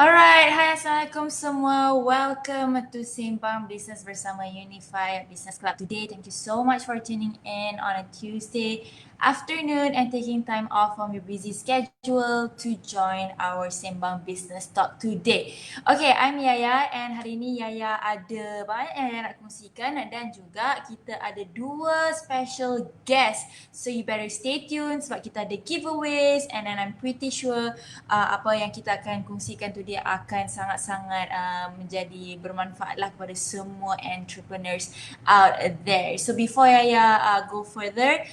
Alright, hai Assalamualaikum semua. Welcome to Sembang Bisnes bersama Unifi Business Club today. Thank you so much for tuning in on a Tuesday afternoon and taking time off from your busy schedule to join our Sembang Business Talk today. Okay, I'm Yaya and hari ini Yaya ada banyak yang nak kongsikan dan juga kita ada dua special guest. So you better stay tuned sebab kita ada giveaways and then I'm pretty sure apa yang kita akan kongsikan tu dia akan sangat-sangat menjadi bermanfaat lah kepada semua entrepreneurs out there. So before Yaya go further,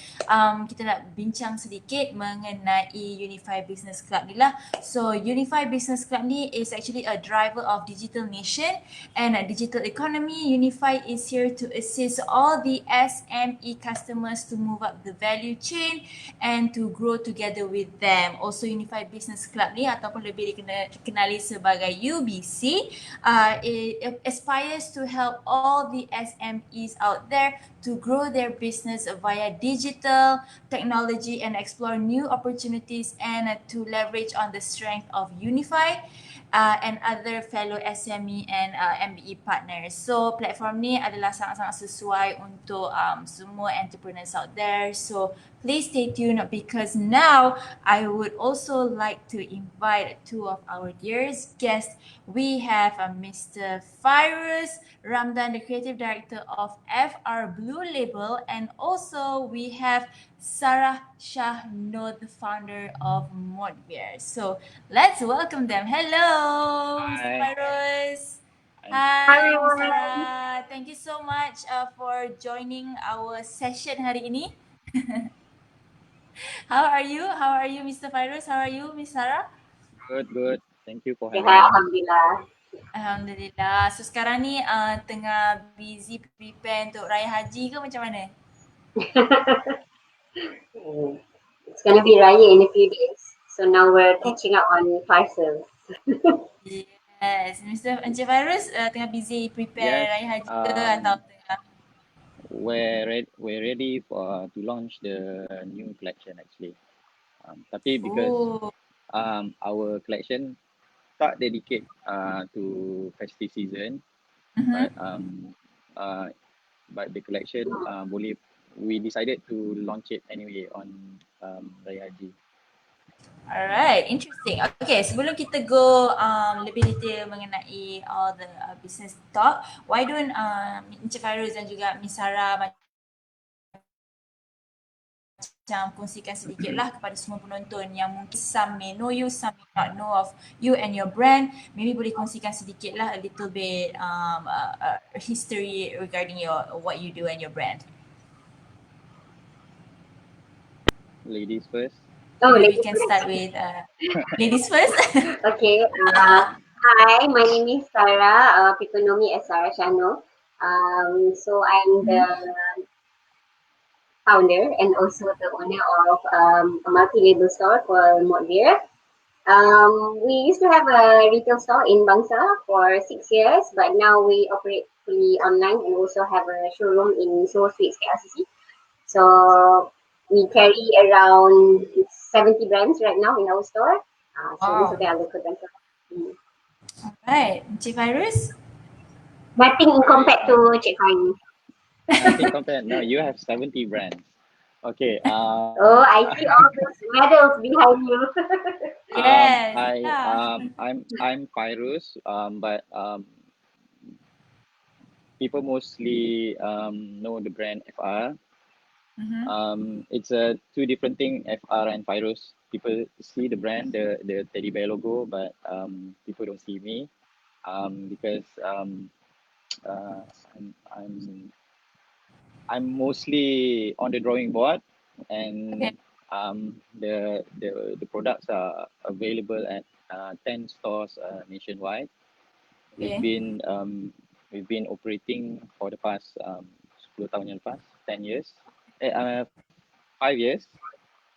kita nak bincang sedikit mengenai Unifi Business Club ni lah. So Unifi Business Club ni is actually a driver of digital nation and a digital economy. Unifi is here to assist all the SME customers to move up the value chain and to grow together with them. Also Unifi Business Club ni ataupun lebih dikenali sebagai UBC, it aspires to help all the SMEs out there to grow their business via digital technology and explore new opportunities and to leverage on the strength of Unifi and other fellow SME and MBE partners. So platform ni adalah sangat-sangat sesuai untuk semua entrepreneurs out there. So please stay tuned because now I would also like to invite two of our dearest guests. We have Mr. Fairuz Ramdan, the Creative Director of FRR Blue Label, and also we have Sarah Shah Nor, the founder of Modvier. So let's welcome them. Hello, Mr. Hi. Fairuz. Hi. Hi, Miss Sarah. Thank you so much for joining our session hari ini. How are you? How are you, Mr. Fairuz? How are you, Miss Sarah? Good. Thank you for having Sihat, me. Alhamdulillah. Alhamdulillah. So sekarang ni tengah busy prepare untuk Raya Haji ke macam mana? It's going to be Raya in a few days. So now we're catching up on parcels. Yes. Mr. Encik Fairuz tengah busy prepare Yes, Raya Haji ke atau tengah? We're ready for to launch the new collection actually. Tapi because our collection tak dedicate to festive season, but the collection we decided to launch it anyway on Raya Haji. Alright, interesting. Okay, sebelum kita go lebih detail mengenai all the business talk, why don't Encik Fairuz dan juga Miss Sarah macam kongsikan sedikit lah kepada semua penonton yang mungkin some may know you, some may not know of you and your brand. Maybe boleh kongsikan sedikit lah a little bit history regarding what you do and your brand. Ladies first. Maybe we can start with ladies first. Okay. Hi, my name is Sarah. People know me as Sarah Shah Nor. So I'm the founder and also the owner of a multi-label store called Modvier. We used to have a retail store in Bangsa for 6 years, but now we operate fully online and also have a showroom in Seoul Suites KLCC. So we carry around 70 brands right now in our store. So most of them are local brands. Alright, Encik Fairuz? Nothing compared to Cik Fahim. Nothing compared. No, you have 70 brands. Okay. Oh, I see all those medals behind you. Yes. I'm Fairuz, but people mostly know the brand FR. It's a two different thing, FR and Fairuz. People see the brand, the teddy bear logo, but people don't see me because I'm mostly on the drawing board, and the products are available at 10 stores nationwide. We've been operating for the past 10 tahun yang lepas, 10 years. 5 years.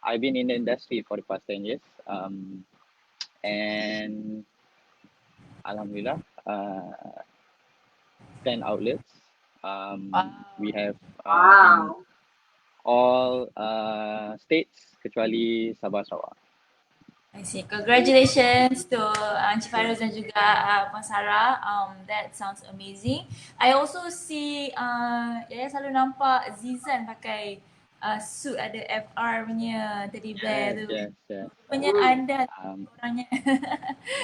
I've been in the industry for the past 10 years. And Alhamdulillah, 10 outlets. We have in all states kecuali Sabah Sarawak. I see. Congratulations to Encik Fairuz dan juga Puan Sarah. That sounds amazing. I also see Yaya selalu nampak Zizan pakai suit ada FR punya teddy bear Yes, tu. yes, yes. Rupanya anda Um, orangnya.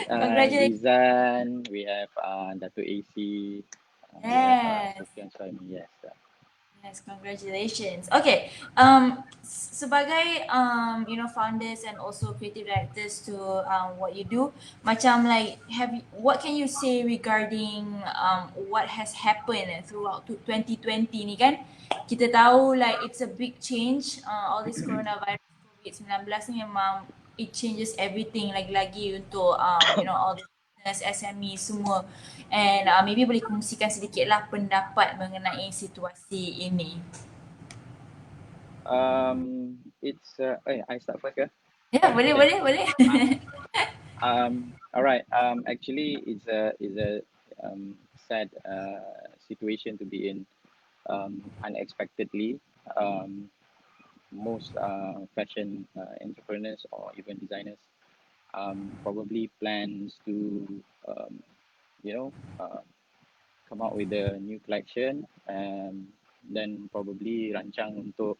Congratulations. Zizan, we have Dato' AC, we have Yes. Sofian Suhaimi, yes. Yes, congratulations. Okay, sebagai founders and also creative directors to what you do, macam like what can you say regarding what has happened throughout 2020 ni kan? Kita tahu like it's a big change, all this coronavirus COVID-19 ni memang it changes everything lagi-lagi untuk all the business SME semua. And maybe boleh kongsikan sedikitlah pendapat mengenai situasi ini. It's I start first, yeah. Ya, boleh, Okay. boleh. All right. Actually, it's a sad situation to be in. Unexpectedly, most fashion entrepreneurs or even designers probably plans to you know come out with a new collection and then probably rancang untuk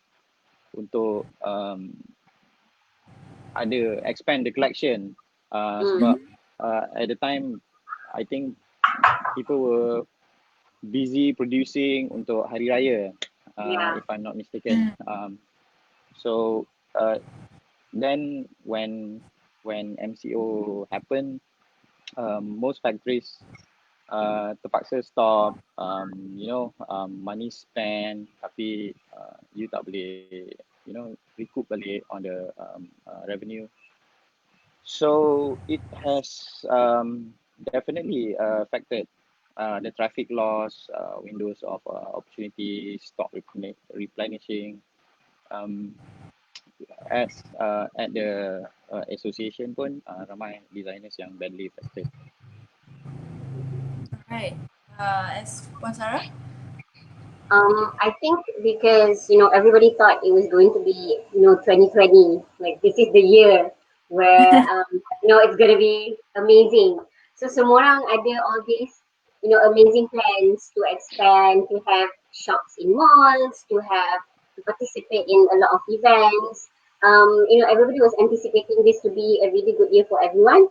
ada expand the collection sebab at the time I think people were busy producing untuk hari raya if I'm not mistaken. So then when MCO happened, most factories terpaksa stop, money spent tapi you tak boleh recoup balik on the revenue. So it has definitely affected the traffic loss, windows of opportunity, stock replenishing. As at the association pun ramai designers yang badly affected. Alright. As Puan Sarah? I think because everybody thought it was going to be 2020, like this is the year where it's gonna be amazing. So semua orang ada all these amazing plans to expand, to have shops in malls, to participate in a lot of events. Everybody was anticipating this to be a really good year for everyone.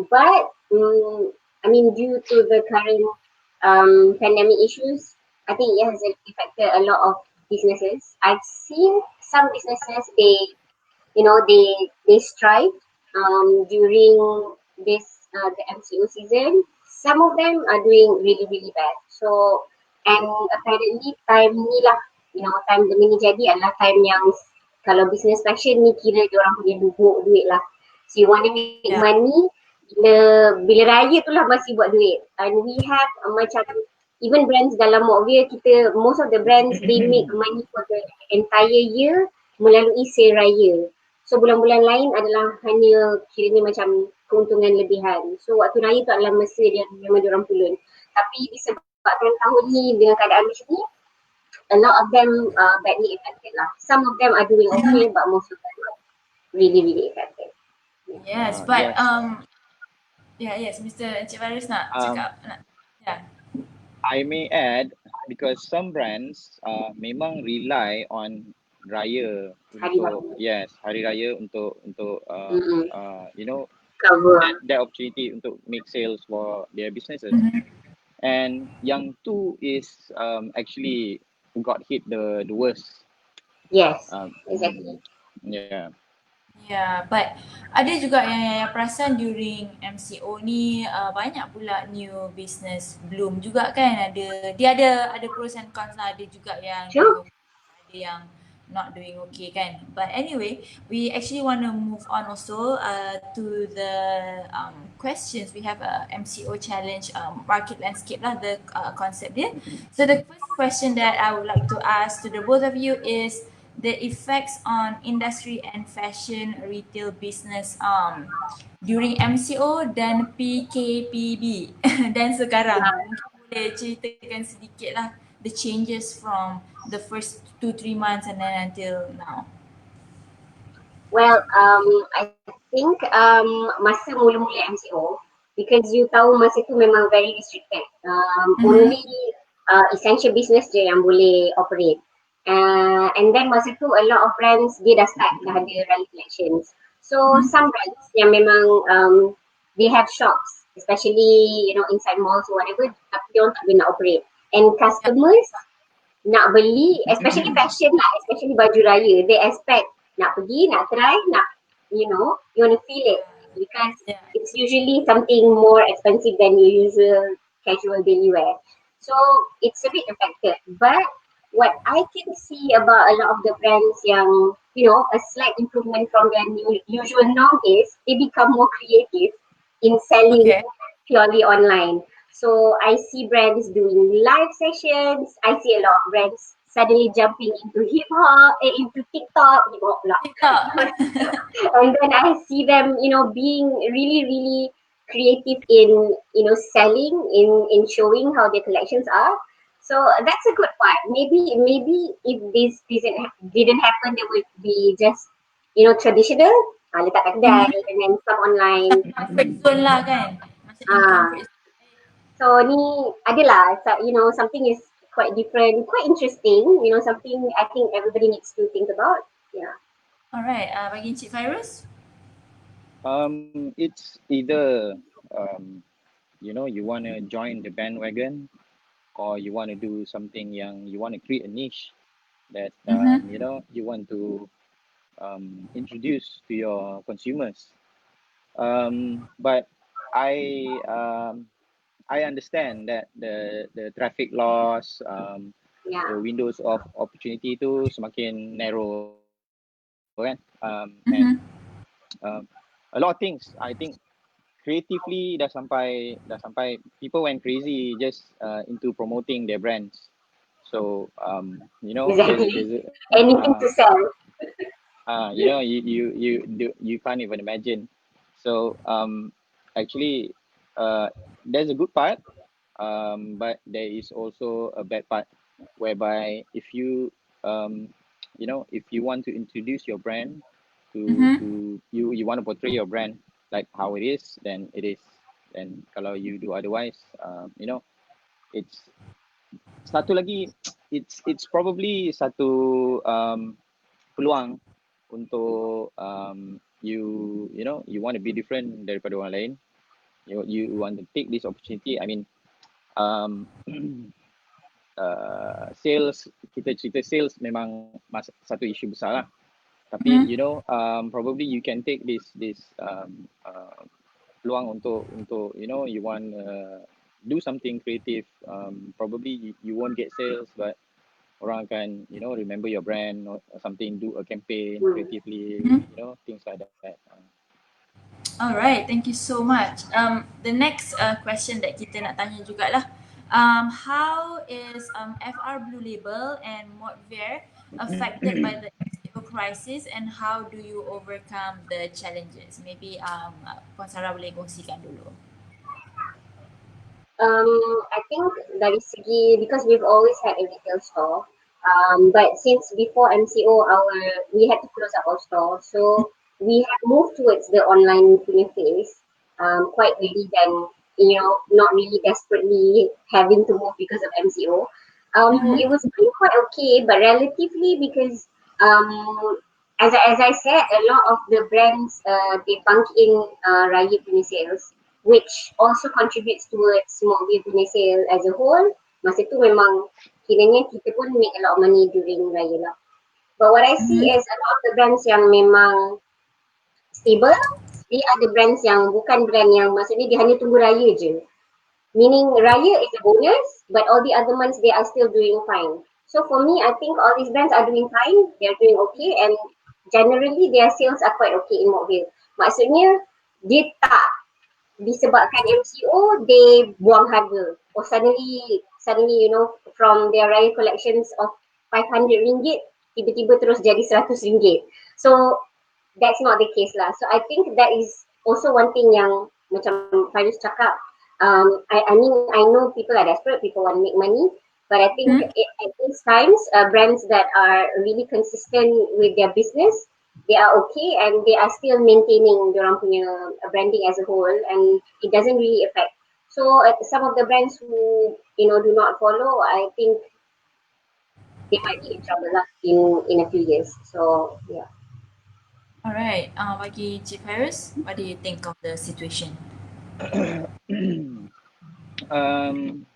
But I mean, due to the current pandemic issues, I think it has affected a lot of businesses. I've seen some businesses they strive during this the MCO season. Some of them are doing really really bad. So and apparently time ni lah, time demi ni jadi adalah time yang kalau business fashion ni kira diorang punya dubuk duit lah. So you want to make money bila raya tu lah masih buat duit. And we have macam even brands dalam Modvier, kita most of the brands they make money for the entire year melalui sale raya. So bulan-bulan lain adalah hanya kiranya macam keuntungan lebihan. So waktu raya tu adalah masa dia memang diorang pulun. Tapi disebabkan tahun ni dengan keadaan macam ni, a lot of them badly affected lah. Some of them are doing okay, but most of them are really really affected. Yes, but yes, Mr. Encik Fairuz nak cakap. I may add, because some brands memang rely on raya hari raya untuk cover that opportunity untuk make sales for their businesses. And yang tu is actually got hit the worst. Yes, exactly. Yeah, but ada juga yang perasan during MCO ni banyak pula new business bloom juga kan. Dia ada pros and cons lah. Ada juga yang ada yang not doing okay kan. But anyway, we actually want to move on also to the questions. We have a MCO challenge market landscape lah, the concept dia. So the first question that I would like to ask to the both of you is the effects on industry and fashion retail business during MCO dan PKPB dan sekarang. Mungkin boleh ceritakan sedikit lah the changes from the first 2-3 months and then until now. Well, I think masa mula-mula MCO, because you tahu masa tu memang very restricted. Mm-hmm. Only essential business je yang boleh operate. And then masa tu a lot of brands dia dah start dah ada rally collections. So Mm-hmm. some brands yang memang they have shops, especially inside malls or whatever, tapi dia orang tak boleh nak operate. And Yeah. customers nak beli, especially fashion lah, especially baju raya, they expect nak pergi, nak try, nak, you want to feel it because Yeah. it's usually something more expensive than your usual casual daily wear. So it's a bit affected. But what I can see about a lot of the brands yang, a slight improvement from their usual norm is they become more creative in selling Okay. purely online. So I see brands doing live sessions. I see a lot of brands suddenly jumping into hip hop, into TikTok, TikTok. and then I see them, being really, really creative in, selling, in showing how their collections are. So that's a good part. Maybe if this didn't happen, there would be just, traditional, letak kat kedai, Mm-hmm. and then some online. Macam comfort zone lah kan. Macam in Ah, comfort zone. so ni adalah, something is quite different, quite interesting, something I think everybody needs to think about. Yeah. Alright, bagi Encik Fairuz. It's either you want to join the bandwagon, or you want to do something yang you want to create a niche that Mm-hmm. you want to introduce to your consumers. But I understand that the traffic loss, Yeah. the windows of opportunity tu semakin narrow kan, and Mm-hmm. a lot of things I think creatively dah sampai people went crazy just into promoting their brands. So Exactly. there's Anything to sell. you can't even imagine. So actually there's a good part, but there is also a bad part, whereby if you if you want to introduce your brand Mm-hmm. to you want to portray your brand like how it is, then it is. And kalau you do otherwise, it's satu lagi, it's probably satu peluang untuk you want to be different daripada orang lain. You want to take this opportunity. I mean, um, sales, kita cerita sales memang satu isu besar lah. Tapi Mm-hmm. probably you can take this peluang untuk you want do something creative. Probably you won't get sales, but orang akan remember your brand or something, do a campaign Hmm. creatively, Mm-hmm. things like that. Alright, thank you so much. The next question that kita nak tanya jugalah, how is FR Blue Label and Modvier affected by the MCO crisis, and how do you overcome the challenges? Maybe Puan Sarah boleh kongsikan dulu. I think dari segi, because we've always had a retail store, but since before MCO, we had to close up our store, so we have moved towards the online punya phase quite early than not really desperately having to move because of MCO. Mm-hmm. It was pretty quite okay, but relatively because as I said, a lot of the brands they bank in Raya punya sales, which also contributes towards Modvier punya sale as a whole. Masa tu memang kiranya kita pun make a lot of money during Raya lah. But what I see Mm-hmm. is a lot of the brands yang memang stable, dia ada brands yang bukan brand yang maksudnya dia hanya tunggu Raya je. Meaning Raya is a bonus, but all the other months they are still doing fine. So for me, I think all these brands are doing fine, they are doing okay, and generally their sales are quite okay in Modvier. Maksudnya dia tak disebabkan MCO they buang harga, or suddenly from their Raya collections of RM500 tiba-tiba terus jadi RM100. So that's not the case lah. So I think that is also one thing yang macam Fairuz cakap. I mean I know people are desperate, people want to make money, but I think Mm-hmm. at these times brands that are really consistent with their business, they are okay and they are still maintaining their punya branding as a whole, and it doesn't really affect. So some of the brands who do not follow, I think they might be in trouble lah in a few years. So yeah. Alright, bagi Cik Fairuz, what do you think of the situation? um,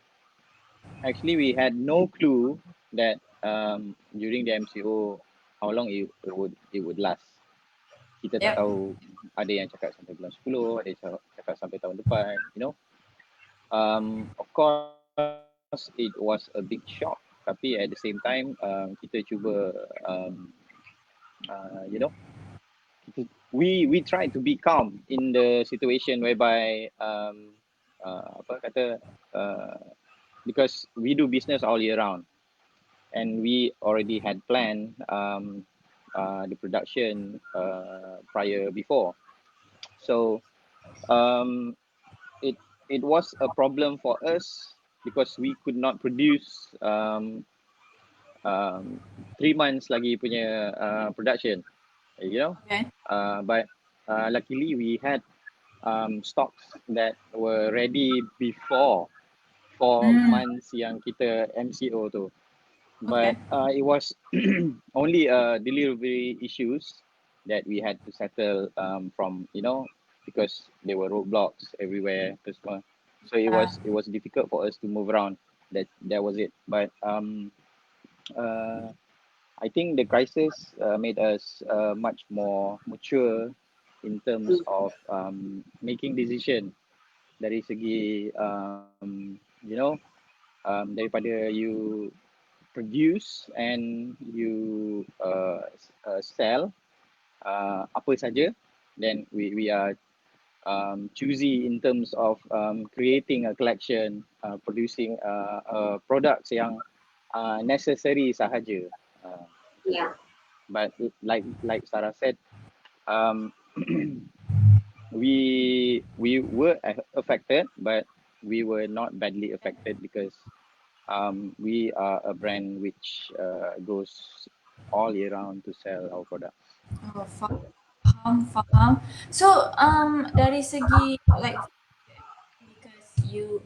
Actually, we had no clue that during the MCO how long it would last. Kita tak Yep. tahu, ada yang cakap sampai bulan 10, ada yang cakap sampai tahun depan, Of course, it was a big shock. Tapi at the same time, kita cuba, we tried to be calm in the situation whereby, apa kata, because we do business all year round, and we already had planned the production prior before. So um, it was a problem for us because we could not produce 3 months lagi punya production, Okay. but luckily we had stocks that were ready before 4 months yang kita MCO tu. Okay. But it was only delivery issues that we had to settle from, because there were roadblocks everywhere, so it was difficult for us to move around. That was it. But uh, I think the crisis made us much more mature in terms of making decision dari segi daripada you produce and you sell apa saja, then we are choosy in terms of creating a collection, producing products yang necessary sahaja. Yeah. But like Sarah said, um, we were affected, but we were not badly affected because we are a brand which goes all year round to sell our products. Oh, faham. So, dari segi like because you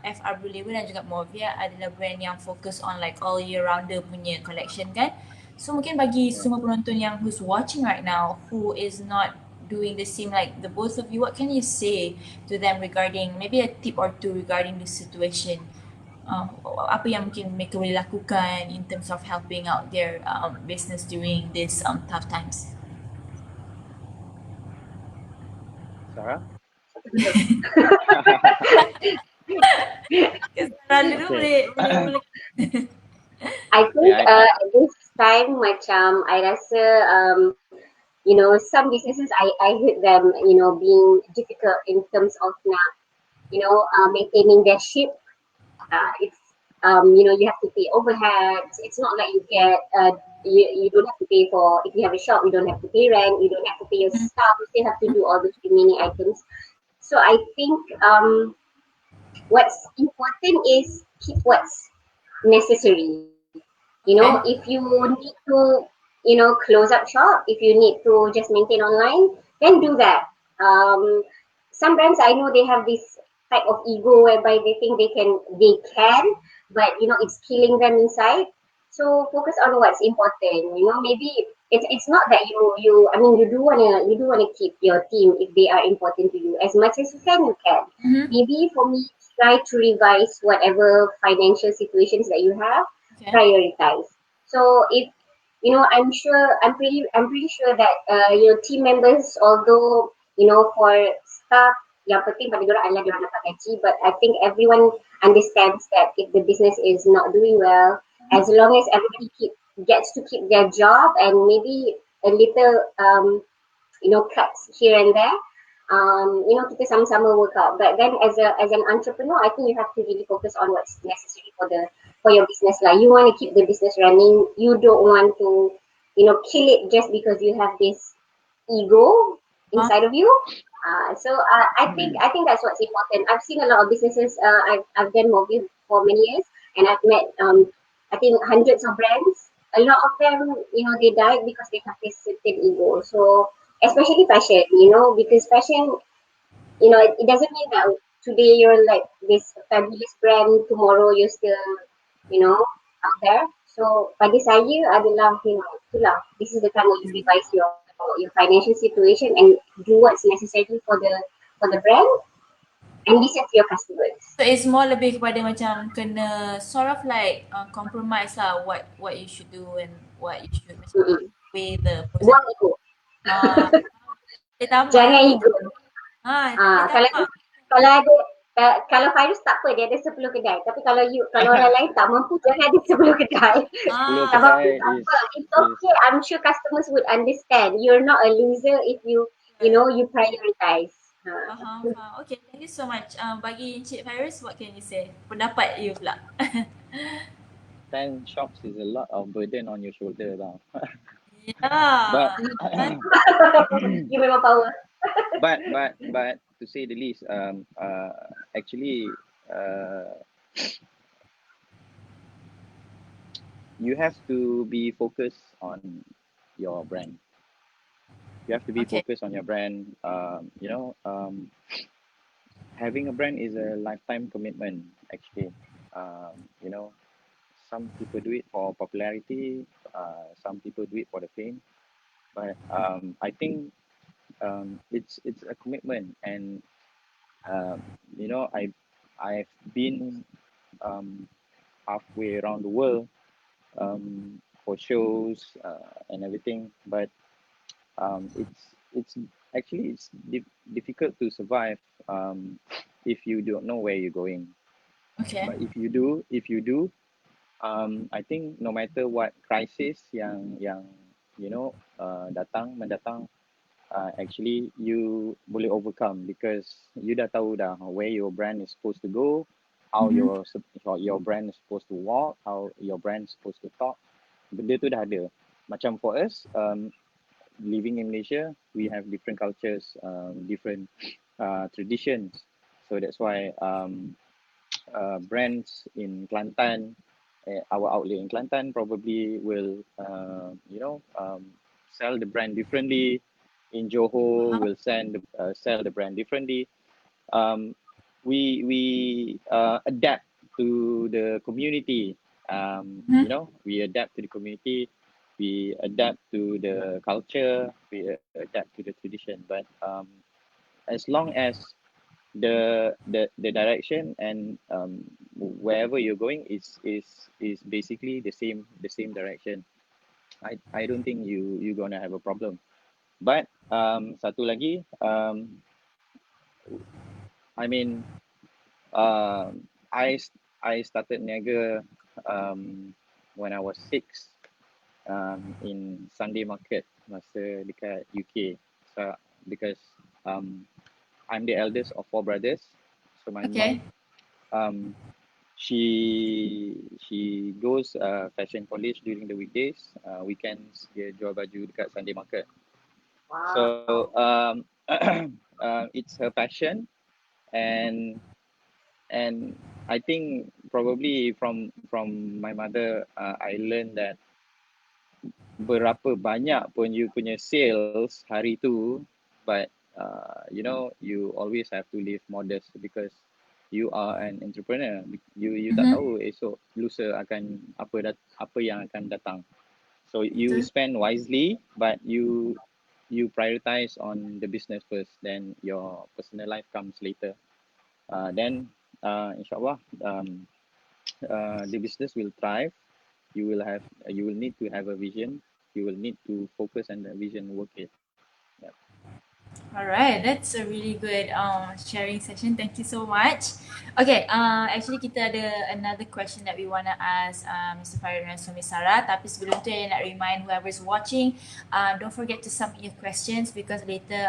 FR Blue Label dan juga Modvier adalah brand yang fokus on like all year rounder punya collection kan. So mungkin bagi Yeah. semua penonton yang who's watching right now who is not doing the same like the both of you, what can you say to them regarding maybe a tip or two regarding the situation? Apa yang mungkin mereka boleh lakukan in terms of helping out their business during this tough times? Sarah? Sarah dulu Okay. boleh. I think Yeah, at this time macam I rasa some businesses I heard them being difficult in terms of nak maintaining their ship. It's you have to pay overheads. It's not like you get you don't have to pay for, if you have a shop, you don't have to pay rent, you don't have to pay your staff, you still have to do all those remaining items. So I think what's important is keep what's necessary. Okay. If you need to close up shop, if you need to just maintain online, then do that. Some brands I know they have this type of ego whereby they think they can, but it's killing them inside. So focus on what's important. Maybe it's not that you do wanna keep your team if they are important to you as much as you can. Mm-hmm. Maybe for me, try to revise whatever financial situations that you have, Okay. prioritize. So if I'm pretty sure that your team members, although for staff yang penting pada diorang adalah diorang dapat gaji, but I think everyone understands that if the business is not doing well, as long as everybody gets to keep their job and maybe a little cuts here and there, kita sama-sama work out. But then as an entrepreneur, I think you have to really focus on what's necessary for your business. Like you want to keep the business running. You don't want to, kill it just because you have this ego inside of you. I think that's what's important. I've seen a lot of businesses. I've done Mobi for many years, and I've met I think hundreds of brands a lot of them, they died because they have this certain ego. So especially fashion, because fashion, it doesn't mean that today you're like this fabulous brand, tomorrow you're still, out there. So pada saya adalah, itulah, this is the time where you revise your financial situation and do what's necessary for the brand and listen to your customers. So it's more lebih kepada macam kena sort of like compromise lah what you should do and what you should macam Mm-mm. weigh the pros and Buang ego. ah boleh tambah Jangan lagi. ego. Tak boleh Kalau tambah. kalau ada kalau Fairuz tak apa, dia ada 10 kedai. Tapi kalau orang lain tak mampu, jangan ada 10 kedai. 10 Tak mampu kedai tak is apa. It's okay. I'm sure customers would understand. You're not a loser if you prioritize. Faham. Okay, thank you so much. Bagi Encik Fairuz, what can you say? Pendapat you pula. 10 shops is a lot of burden on your shoulder tau. Yeah. You memang power. but to say the least, actually, you have to be focused on your brand. You have to be Okay. focused on your brand. Having a brand is a lifetime commitment. Actually, you know, some people do it for popularity. Some people do it for the fame. But I think it's a commitment, and I've been um, halfway around the world for shows and everything, but it's actually difficult to survive if you don't know where you're going. Okay. But if you do, I think no matter what crisis yang datang mendatang, actually you boleh overcome because you dah tahu dah where your brand is supposed to go, how your brand is supposed to walk, how your brand is supposed to talk. Benda tu dah ada. Macam for us, living in Malaysia, we have different cultures, different traditions. So that's why brands in Kelantan, our outlet in Kelantan probably will, sell the brand differently. In Johor, will sell the brand differently. We adapt to the community. We adapt to the community. We adapt to the culture. We adapt to the tradition. But as long as the direction and wherever you're going is basically the same direction, I don't think you're gonna have a problem. But satu lagi, I mean, I started niaga when I was 6 in Sunday market masa dekat UK. So because I'm the eldest of 4 brothers, so my Okay. mom she goes fashion polish during the weekdays. Weekends dia jual baju dekat Sunday market. Wow. So it's her passion, and I think probably from my mother, I learned that berapa banyak pun you punya sales hari tu, but you always have to live modest because you are an entrepreneur. You tak tahu esok lusa akan apa yang akan datang. So you Betul. spend wisely, but you prioritize on the business first, then your personal life comes later. Then inshallah, the business will thrive. You will need to have a vision. You will need to focus on the vision, work it. Yeah. Alright, that's a really good sharing session. Thank you so much. Okay, actually kita ada another question that we want to ask Mr. Farid dan Miss Sarah. Tapi sebelum tu, I nak remind whoever's watching, don't forget to submit your questions because later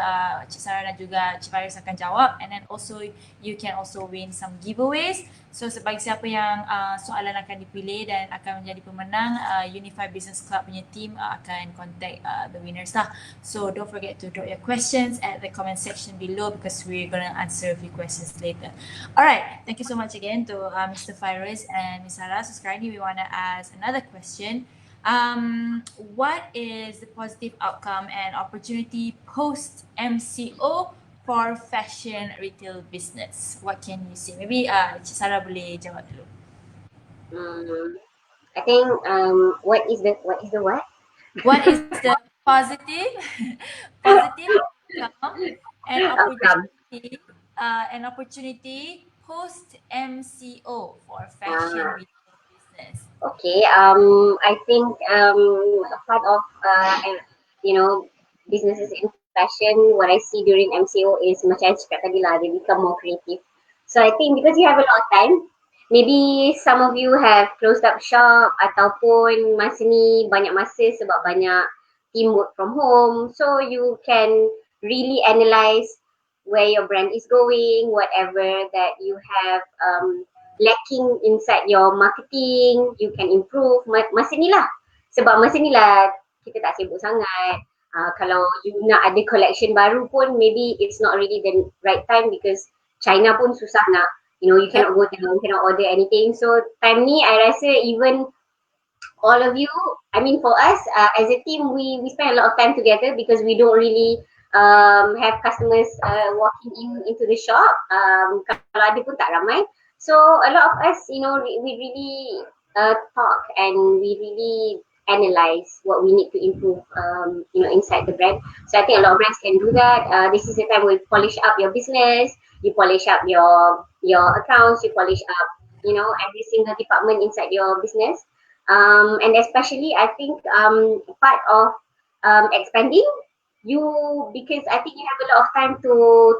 Cik Sarah dan juga Cik Farid akan jawab, and then also you can also win some giveaways. So bagi siapa yang soalan akan dipilih dan akan menjadi pemenang, Unifi Business Club punya team akan contact the winners lah. So don't forget to drop your questions at the comment section below because we're gonna answer a few questions later. Alright, thank you so much again to Mr. Fairuz and Ms. Sarah. So sekarang ni we wanna ask another question. What is the positive outcome and opportunity post MCO for fashion retail business? What can you say? Maybe Cik Sarah boleh jawab dulu. I think what is the what? What is the positive positive outcome and Outcome. opportunity post MCO for fashion Ah, retail business? okay. I think a part of businesses in fashion, what I see during MCO is macam I cakap tadi lah, they become more creative. So I think because you have a lot of time, maybe some of you have closed up shop ataupun masa ni banyak masa sebab banyak team work from home. So you can really analyze where your brand is going, whatever that you have lacking inside your marketing, you can improve masa ni lah. Sebab masa ni lah kita tak sibuk sangat. Kalau you nak ada collection baru pun, maybe it's not really the right time because China pun susah nak, you cannot go there, you cannot order anything. So time ni I rasa even all of you, I mean for us as a team, we spend a lot of time together because we don't really have customers walking into the shop. Kalau ada pun tak ramai. So a lot of us, we really talk and we really analyze what we need to improve, inside the brand. So I think a lot of brands can do that. This is the time where you polish up your business, you polish up your accounts, you polish up, every single department inside your business. And especially I think part of expanding you, because I think you have a lot of time to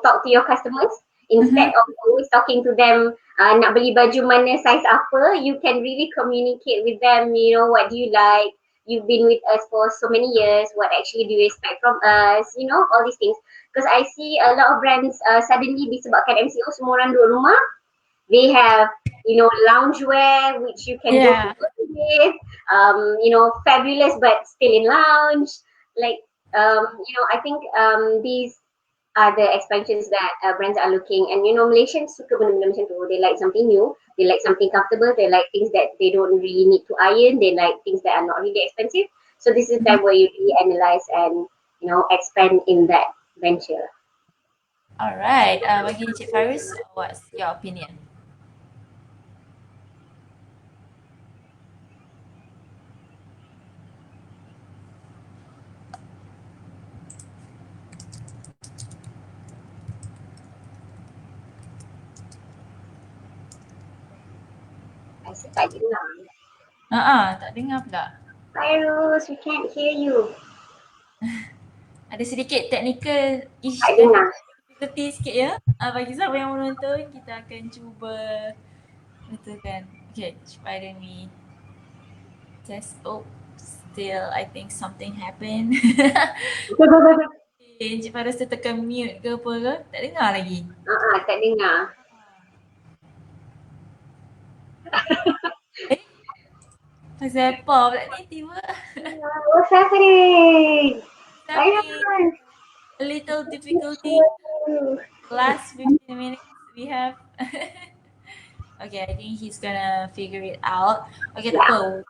talk to your customers instead of always talking to them nak beli baju mana size apa, you can really communicate with them, what do you like, you've been with us for so many years, what actually do you expect from us, all these things. Because I see a lot of brands suddenly disebabkan MCO semua orang duduk rumah, they have, loungewear which you can go to work with, fabulous but still in lounge. Like, I think these are the expansions that brands are looking. And, Malaysians suka benda-benda macam tu. They like something new. They like something comfortable. They like things that they don't really need to iron. They like things that are not really expensive. So this is the time where you really analyze and, expand in that venture. Alright, bagi Cik Fairuz, what's your opinion? Rasa tak dengar. Tak dengar pula. Fairuz, we can't hear you. Ada sedikit technical Tak dengar. difficulty sikit ya. Bagi siapa yang menonton, kita akan cuba betulkan. Okay, pardon me. Just, still I think something happened. Encik Fairuz tertekan mute ke apa ke? Tak dengar lagi. Tak dengar. Pasal apa pula ni tiba? What's happening? Having a little difficulty. Last 15 minutes we have. Okay, I think he's gonna figure it out. Okay, tak apa.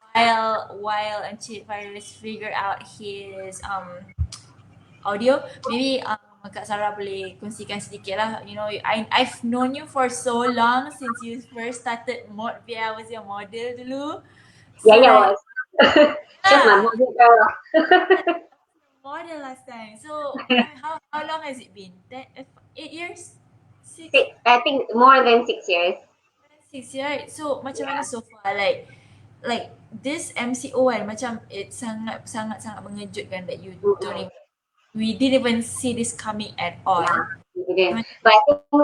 While Encik Fairuz figure out his audio, maybe Kak Sarah boleh kongsikan sedikit lah. I've known you for so long since you first started Modvier. I was your model dulu. So Yeah, was. Just my model girl. Model last time. So how long has it been? 8 years? 6? I think more than 6 years. 6 years, right? So macam mana so far? Like this MCO kan, macam it sangat mengejutkan that you don't even, we didn't even see this coming at all. Yeah, but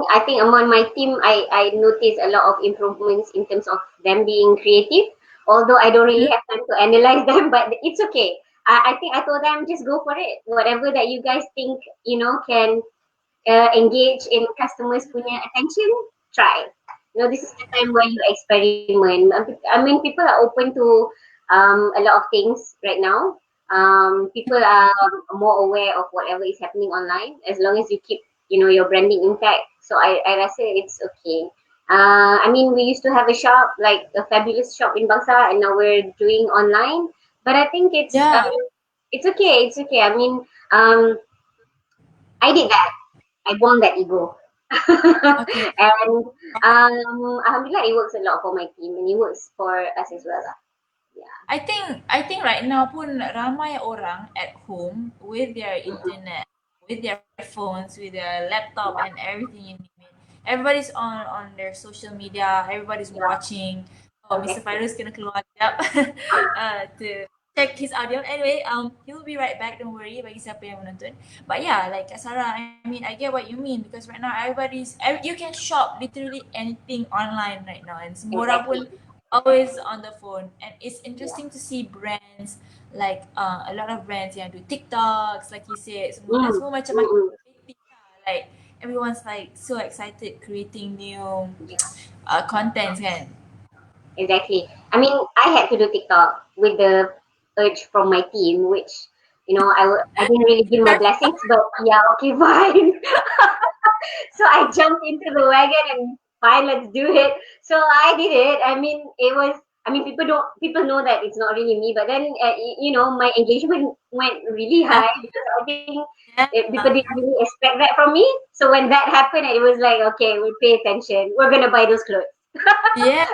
I think among my team, I noticed a lot of improvements in terms of them being creative. Although I don't really have time to analyze them, but it's okay. I think I told them just go for it. Whatever that you guys think, can engage in customers punya attention, try. This is the time where you experiment. I mean, people are open to a lot of things right now. People are more aware of whatever is happening online as long as you keep, your branding intact. So I rasa it's okay. I mean, we used to have a shop, like a fabulous shop in Bangsa, and now we're doing online. But I think Yeah. it's okay. It's okay. I mean, um, I did that. I won that ego. Okay. And alhamdulillah, it works a lot for my team and it works for us as well lah. Yeah. I think right now pun ramai orang at home with their Mhm. internet, with their phones, with their laptop and everything you name it. Everybody's on their social media. Everybody's Yeah, watching. Oh, Mr. exactly. Fairuz kena keluar sekejap to check his audio. Anyway, he'll be right back. Don't worry bagi siapa yang menonton. But yeah, like Kak Sarah, I mean, I get what you mean because right now you can shop literally anything online right now, and semua orang pun Exactly. always on the phone. And it's Yeah. interesting to see brands like a lot of brands yang do TikToks, like you said, semua dan Mm, semua macam makin mm, creative lah. Like everyone's like so excited creating new yeah. contents kan. Exactly. I mean, I had to do TikTok with the urge from my team, which I didn't really give my blessings, but yeah, okay, fine. So I jumped into the wagon and fine, let's do it. So I did it. I mean, it was. I mean, people know that it's not really me, but then my engagement went really Yeah, high because I think yeah, people didn't really expect that from me. So when that happened, it was like, okay, we pay attention. We're gonna buy those clothes. yes.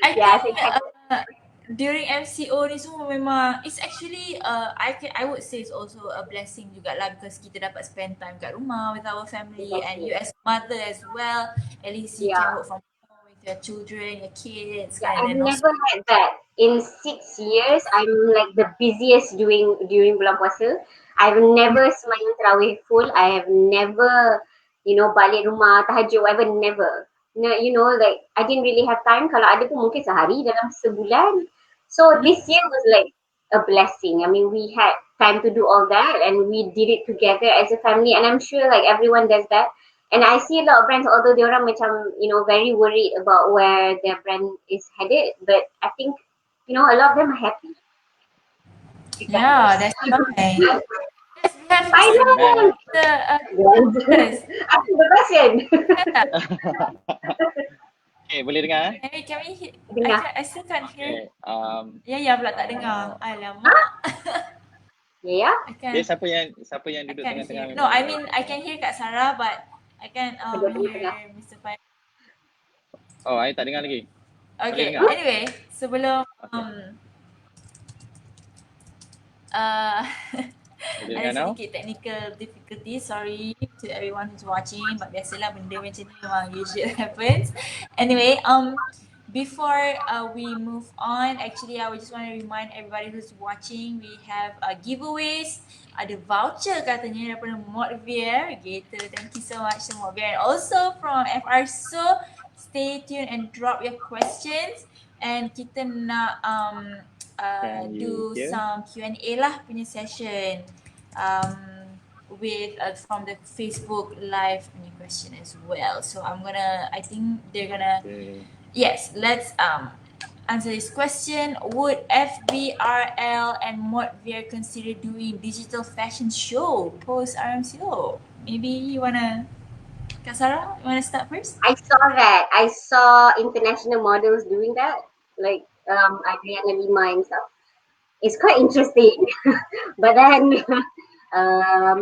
I think Yeah, so it happened. during MCO ni semua memang it's actually I would say it's also a blessing jugalah because kita dapat spend time kat rumah with our family, and Exactly. you as a mother as well, at least you can Yeah. work from home with your children, your kids Yeah, kan, I've and also never had that. In 6 years, I'm like the busiest during bulan puasa. I've never semayang tarawih full. I have never, balik rumah, tahajud, whatever, never. No, like I didn't really have time. Kalau ada pun mungkin sehari dalam sebulan. So Mhm. this year was like a blessing. I mean, we had time to do all that and we did it together as a family. And I'm sure like everyone does that. And I see a lot of brands, although they orang macam, very worried about where their brand is headed. But I think, a lot of them are happy. Yeah, Regardless. that's right. Yes, we have I Mr. know. Nah. Yes. Ask the question. Yeah. Okay, boleh dengar? Can we hear? Dengar. I still can't hear. Okay. Ya pula tak dengar. Alamak. Ya, ya. I Dia can't siapa yang I duduk can't tengah-tengah hear. No, memang I dengar. mean I can hear Kak Sarah, but I can't Ada tengah-tengah. hear Mr. Pai. Oh, I tak dengar lagi. Boleh Okay. dengar? Anyway, sebelum Okay. uh, Boleh ada dengar now? sedikit technical difficulty. Sorry to everyone who's watching, but biasalah benda macam ni memang usually happens. Anyway, before we move on, actually I would just want to remind everybody who's watching, we have giveaways. Ada voucher katanya daripada Modvier gitu. Thank you so much to Modvier, and also from FR. So stay tuned and drop your questions, and kita nak Can you do hear? some Q&A lah punya session um, with from the Facebook live punya question as well. So I think they're gonna, Okay. yes, let's answer this question. Would FBRL and Modvier consider doing digital fashion show post RMCO? Maybe you wanna, Kak Sarah, you wanna start first? I saw that. I saw international models doing that. Like Adriana Lima and stuff. It's quite interesting. But then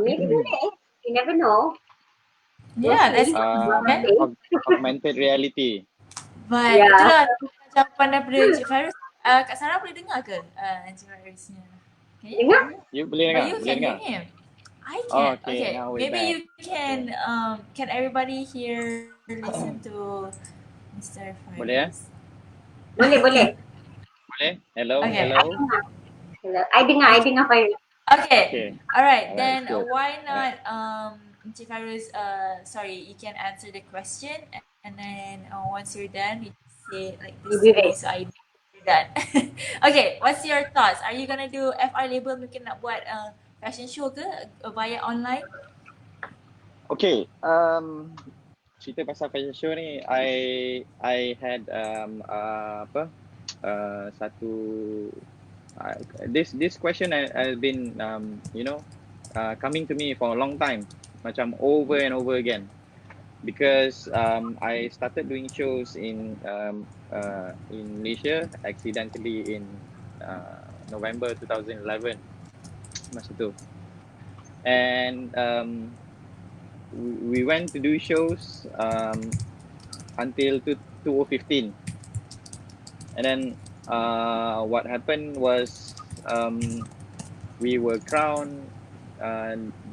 maybe boleh. You never know. We'll Yeah, let's see. kan. Augmented reality. But Yeah. itulah jawapan daripada Encik Fairuz. Kak Sarah boleh dengar ke Encik Fairuznya? Can you Dengar? hear him? You boleh But dengar? you Boleh can dengar? hear him. I Oh, can. okay. Okay. Now we're Maybe back. you can everybody here listen to Mr. Boleh ya? Fairuz? Boleh, boleh. Boleh? Hello, Okay. hello. Hello. I dengar Fairuz. Okay. Okay. Alright, Alright, then good. why not Encik Fairuz, sorry, you can answer the question, and then once you're done, you say like this to You do me this. so I know you're done. Okay, what's your thoughts? Are you gonna do FR label, mungkin nak buat fashion show ke via online? Okay. Cerita pasal fashion show ni, I had satu this question has been coming to me for a long time, macam over and over again, because I started doing shows in Malaysia accidentally in November 2011 masa tu. And we went to do shows until 2015. And then what happened was we were crowned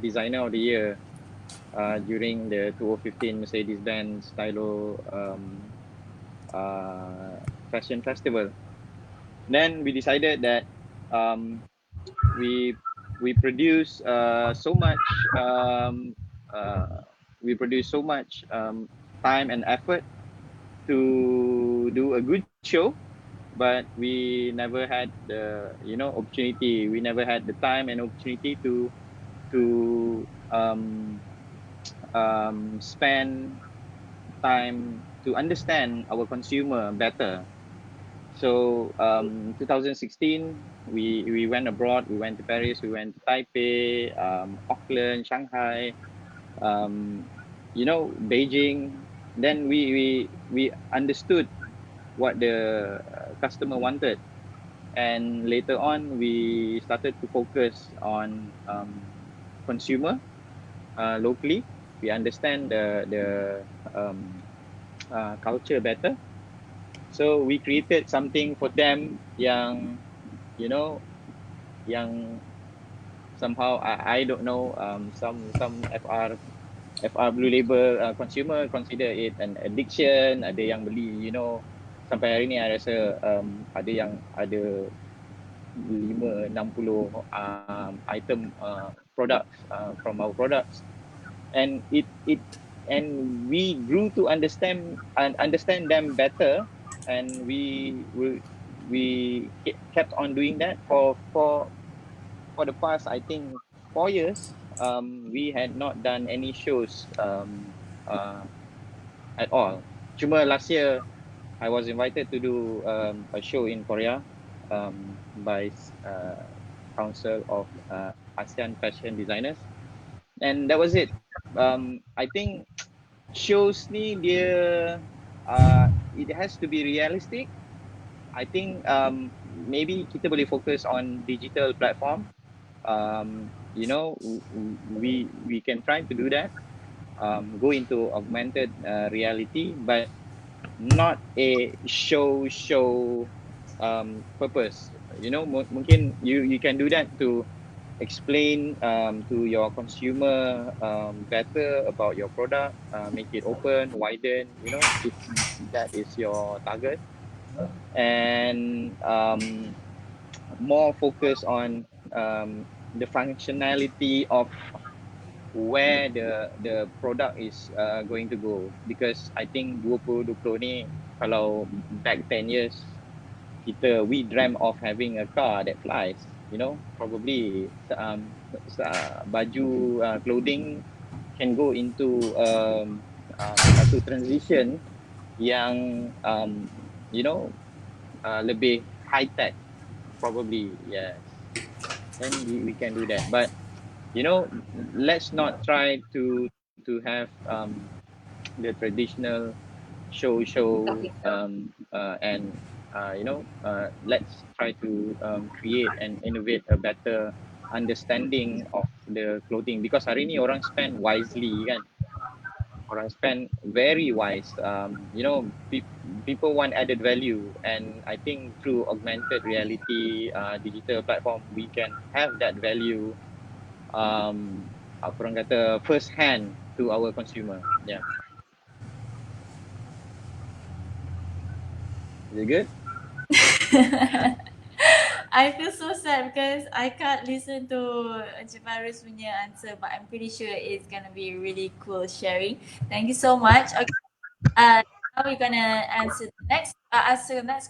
designer of the year during the 2015 Mercedes-Benz Stylo fashion festival. Then we decided that we we produce so much time and effort to do a good show, but we never had the opportunity. We never had the time and opportunity to spend time to understand our consumer better. So 2016, we went abroad. We went to Paris. We went to Taipei, Auckland, Shanghai, Beijing. Then we understood what the customer wanted, and later on we started to focus on consumer locally. We understand the culture better. So we created something for them yang somehow I don't know, some FR Blue Label consumer consider it an addiction. Ada yang beli, sampai hari ni I rasa ada yang ada 5-60 item products from our products, and and we grew to understand them better, and we kept on doing that for the past, I think, 4 years. We had not done any shows at all. Cuma last year I was invited to do a show in Korea by Council of ASEAN Fashion Designers, and that was it. I think shows ni dia it has to be realistic. I think maybe kita boleh focus on digital platform. We can try to do that. Go into augmented reality, but not a show purpose. Mungkin you can do that to explain to your consumer better about your product, make it open, widen, if that is your target, and more focus on the functionality of where the product is going to go. Because I think 2020 ni, kalau back 10 years, we dream of having a car that flies, probably baju clothing can go into satu transition yang lebih high tech, probably. Yes, then we can do that. But let's not try to have the traditional show and let's try to create and innovate a better understanding of the clothing, because hari ni orang spend wisely kan. Orang spend very wise. People want added value, and I think through augmented reality, digital platform, we can have that value apa orang kata first hand to our consumer. Yeah. Is it good? I feel so sad because I can't listen to Encik Fairuz punya answer, but I'm pretty sure it's gonna be really cool sharing. Thank you so much. Okay, now we're gonna answer the next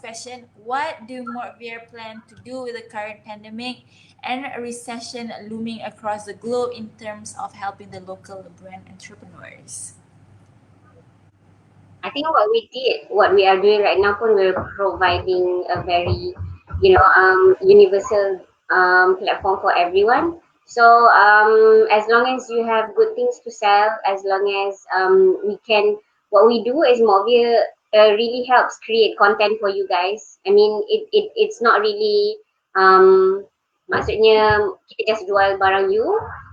question. What do Modvier plan to do with the current pandemic and a recession looming across the globe in terms of helping the local brand entrepreneurs? I think what we are doing right now pun we're providing a very, universal platform for everyone. So as long as you have good things to sell, as long as what we do is Movia really helps create content for you guys. I mean, it's not really Maksudnya kita just jual barang you.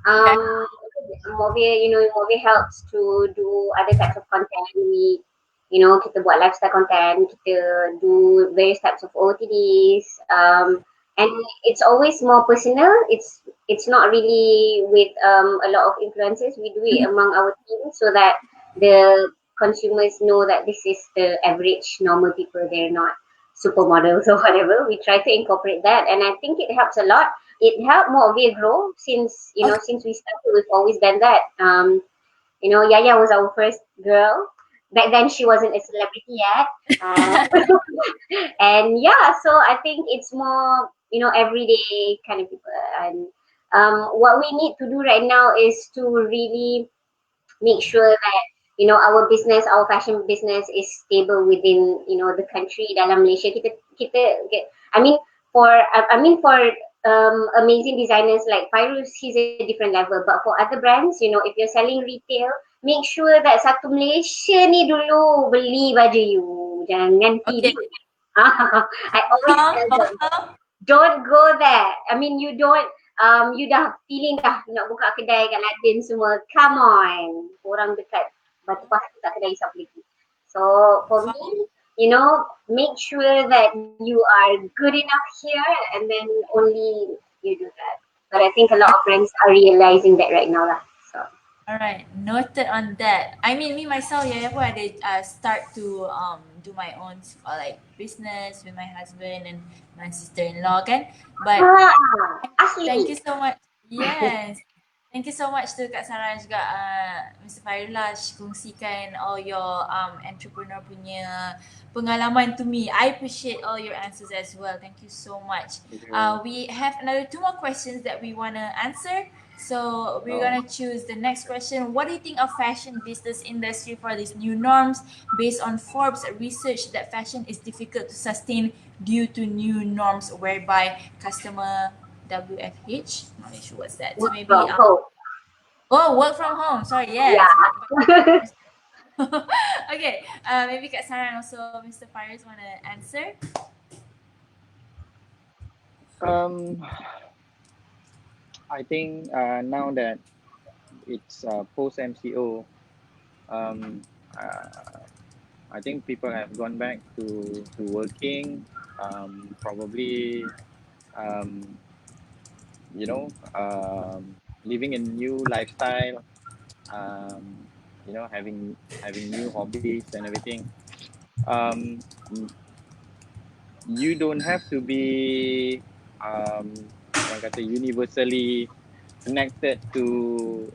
Okay. Modvier, Modvier helps to do other types of content. Kita buat lifestyle content, kita do various types of OTDs, and it's always more personal. It's not really with a lot of influencers. We do it among our team so that the consumers know that this is the average normal people. They're not supermodels or whatever. We try to incorporate that, and I think it helps a lot. It helped Modvier grow since Okay. since we started. We've always done that. Yaya was our first girl. Back then, she wasn't a celebrity yet. And yeah, so I think it's more, everyday kind of people. And what we need to do right now is to really make sure that our business, our fashion business is stable within the country. Dalam Malaysia I mean for amazing designers like Fairuz, he's a different level, but for other brands, if you're selling retail, make sure that satu Malaysia ni dulu beli baju you, jangan Okay. tidur. I always tell them, Faham. don't go there. I mean, you dah feeling dah nak buka kedai kat Ladin semua. Come on. Orang dekat Batu Pahat tak kedai siapa lagi. So for me, make sure that you are good enough here and then only you do that. But I think a lot of brands are realizing that right now lah. So Alright, noted on that. I mean, me myself, yeah, pun ada start to do my own like business with my husband and my sister-in-law kan. But thank you asli. so much. Yes. Thank you so much to Kak Sarah juga, Mr. Fairuz, kongsikan all your entrepreneur punya pengalaman to me. I appreciate all your answers as well. Thank you so much. We have another 2 more questions that we want to answer. So we're gonna choose the next question. What do you think of fashion business industry for these new norms? Based on Forbes research that fashion is difficult to sustain due to new norms whereby customer WFH, not really sure what's that. So Work maybe from home. work from home. Sorry, Yeah. yes. Okay, maybe Kak Sarah and also Mr. Faris want to answer. I think now that it's post MCO, I think people have gone back to working, probably you know living a new lifestyle, having new hobbies and everything. You don't have to be orang kata universally connected to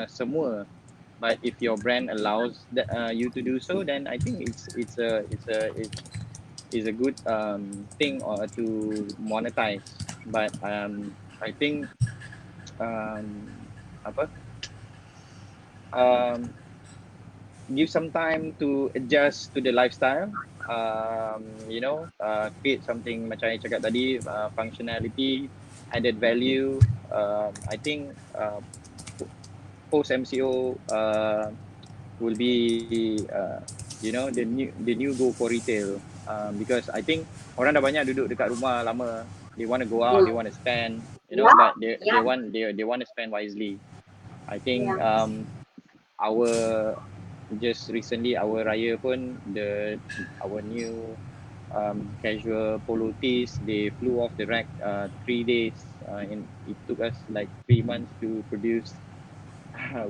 semua, but if your brand allows you to do so, then I think it's a good thing or to monetize. But I think apa give some time to adjust to the lifestyle. Create something macam I cakap tadi, functionality, added value. I think post MCO will be the new go for retail, because I think orang dah banyak duduk dekat rumah lama. They want to go out, they want to spend, but they want to spend wisely. I think our just recently our Raya pun our new casual polo tees, they flew off the rack 3 days, and it took us like 3 months to produce.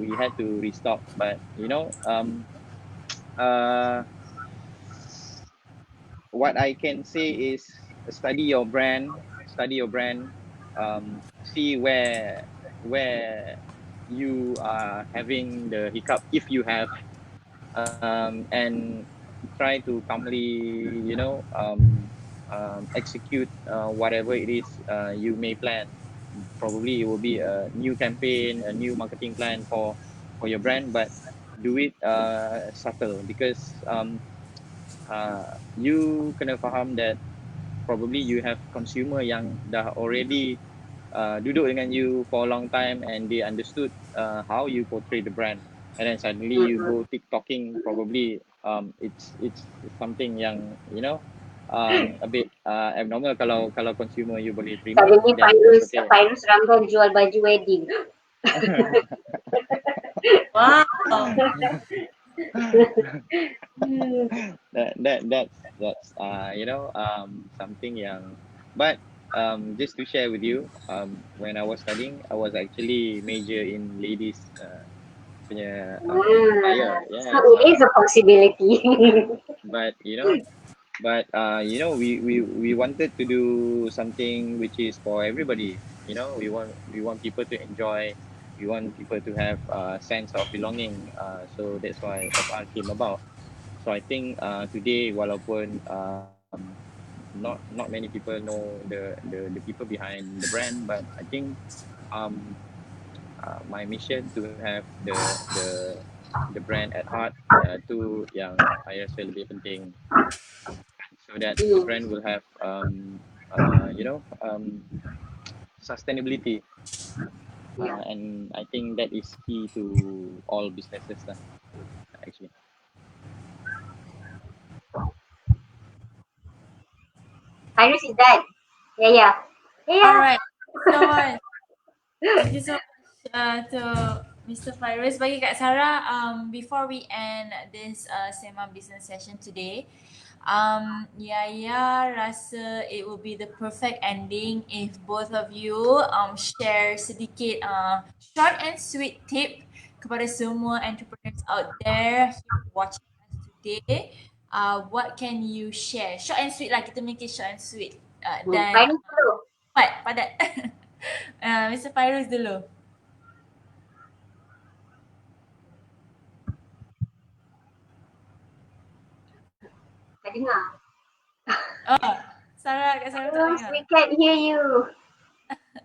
We had to restock, but what I can say is study your brand, see where you are having the hiccup, if you have, and try to calmly execute whatever it is you may plan. Probably it will be a new campaign, a new marketing plan for your brand, but do it subtle, because you kena faham that probably you have consumer yang dah already duduk dengan you for a long time, and they understood how you portray the brand, and then suddenly you go TikToking, probably it's something yang a bit abnormal kalau consumer you boleh terima, Suddenly then it's okay. Fairuz Ramdan jual baju wedding. Wow. That's something yang, but just to share with you, when I was studying, I was actually major in ladies punya attire. So Yeah, it is a possibility. but we wanted to do something which is for everybody. We want people to enjoy. We want people to have a sense of belonging. So that's why FR came about. So I think today, walaupun not many people know the people behind the brand, but I think um my mission to have the brand at heart, tu yang I rasa lebih penting, so that the Hmm. brand will have sustainability, Yeah. and I think that is key to all businesses lah, actually. Fairuz is that. Yeah, yeah. All Yeah. right. So much. Thank you so much to Mr. Fairuz. Bagi Kak Sarah, before we end this Sembang Business session today, Yaya rasa it will be the perfect ending if both of you share sedikit short and sweet tip kepada semua entrepreneurs out there watching us today. What can you share? Short and sweet lah, kita make it short and sweet. Dan Fairuz dulu. padat. Mr. Fairuz dulu. Tak dengar. Oh, Kak Sarah tak Fairuz, dengar. we can't hear you.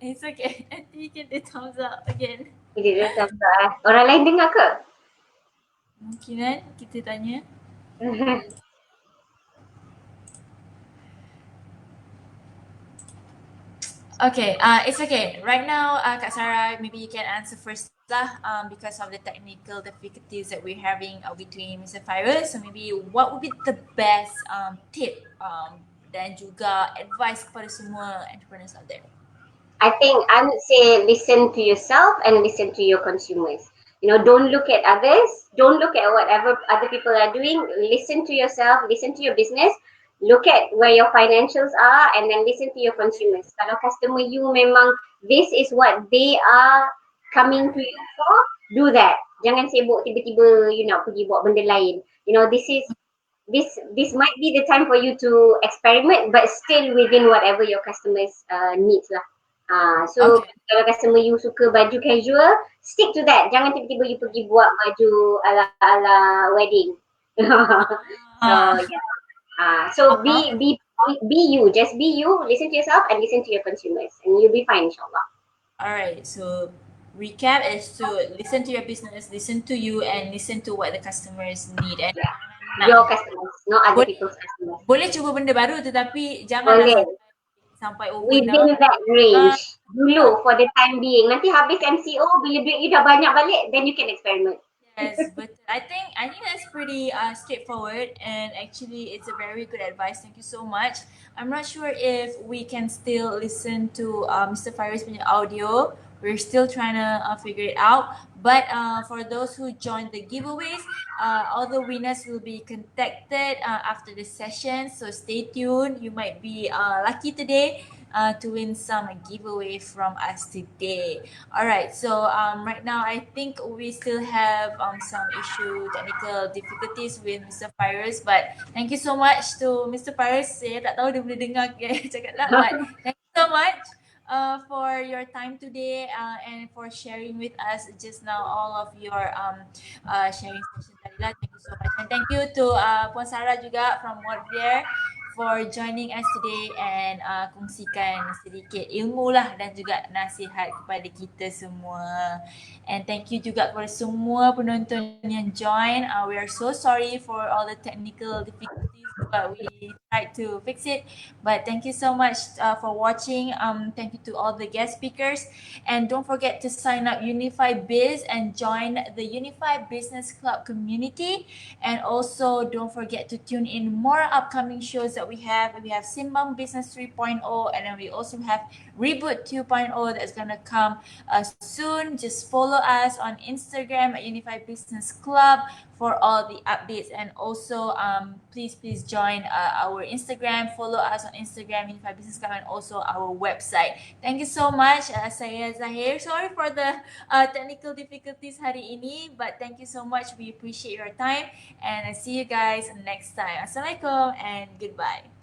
It's okay. Nanti you can do thumbs up again. Dia dah tak. Orang lain dengar ke? Mungkinan kita tanya. Okay, it's okay. Right now, Kak Sarah, maybe you can answer first lah, because of the technical difficulties that we're having between Mr. Fairuz. So maybe what would be the best tip dan juga advice kepada semua entrepreneurs out there? I think I would say listen to yourself and listen to your consumers. Don't look at others. Don't look at whatever other people are doing. Listen to yourself, listen to your business, look at where your financials are, and then listen to your consumers. Kalau customer you memang this is what they are coming to you for, do that. Jangan sibuk tiba-tiba you nak pergi buat benda lain. This might be the time for you to experiment, but still within whatever your customers needs lah. So Okay. kalau customer you suka baju casual, stick to that. Jangan tiba-tiba you pergi buat baju ala wedding. So yeah. So be you. Just be you. Listen to yourself and listen to your consumers, and you'll be fine, inshallah. Alright, so recap is to listen to your business, listen to you, and listen to what the customers need. And Your customers, not other Boleh- people's customers. boleh cuba benda baru tetapi janganlah Boleh. sampai Within overdone. that range. Dulu for the time being. Nanti habis MCO, bila duit you dah banyak balik, then you can experiment. Yes, but I think that's pretty straightforward, and actually it's a very good advice. Thank you so much. I'm not sure if we can still listen to Mr. Fairuz punya audio. We're still trying to figure it out. But for those who joined the giveaways, all the winners will be contacted after the session. So stay tuned. You might be lucky today to win some giveaway from us today. Alright, so right now I think we still have some technical difficulties with Mr. Fairuz, but thank you so much to Mr. Fairuz. Saya tak tahu dia boleh dengar ke cakap tak, but thank you so much for your time today and for sharing with us just now all of your sharing session tadi lah. Thank you so much, and thank you to Puan Sarah juga from Modvier for joining us today and kongsikan sedikit ilmu lah dan juga nasihat kepada kita semua. And thank you juga kepada semua penonton yang join. We are so sorry for all the technical difficulties but we tried to fix it. But thank you so much for watching. Thank you to all the guest speakers, and don't forget to sign up Unify Biz and join the Unify Business Club community. And also don't forget to tune in more upcoming shows that we have. We have Sembang Bisnes 3.0, and then we also have Reboot 2.0 that's gonna come soon. Just follow us on Instagram at Unify Business Club for all the updates, and also please join our Instagram, follow us on Instagram Unify Business Club, and also our website. Thank you so much, saya Zahir. Sorry for the technical difficulties hari ini, but thank you so much. We appreciate your time, and I see you guys next time. Assalamualaikum and goodbye.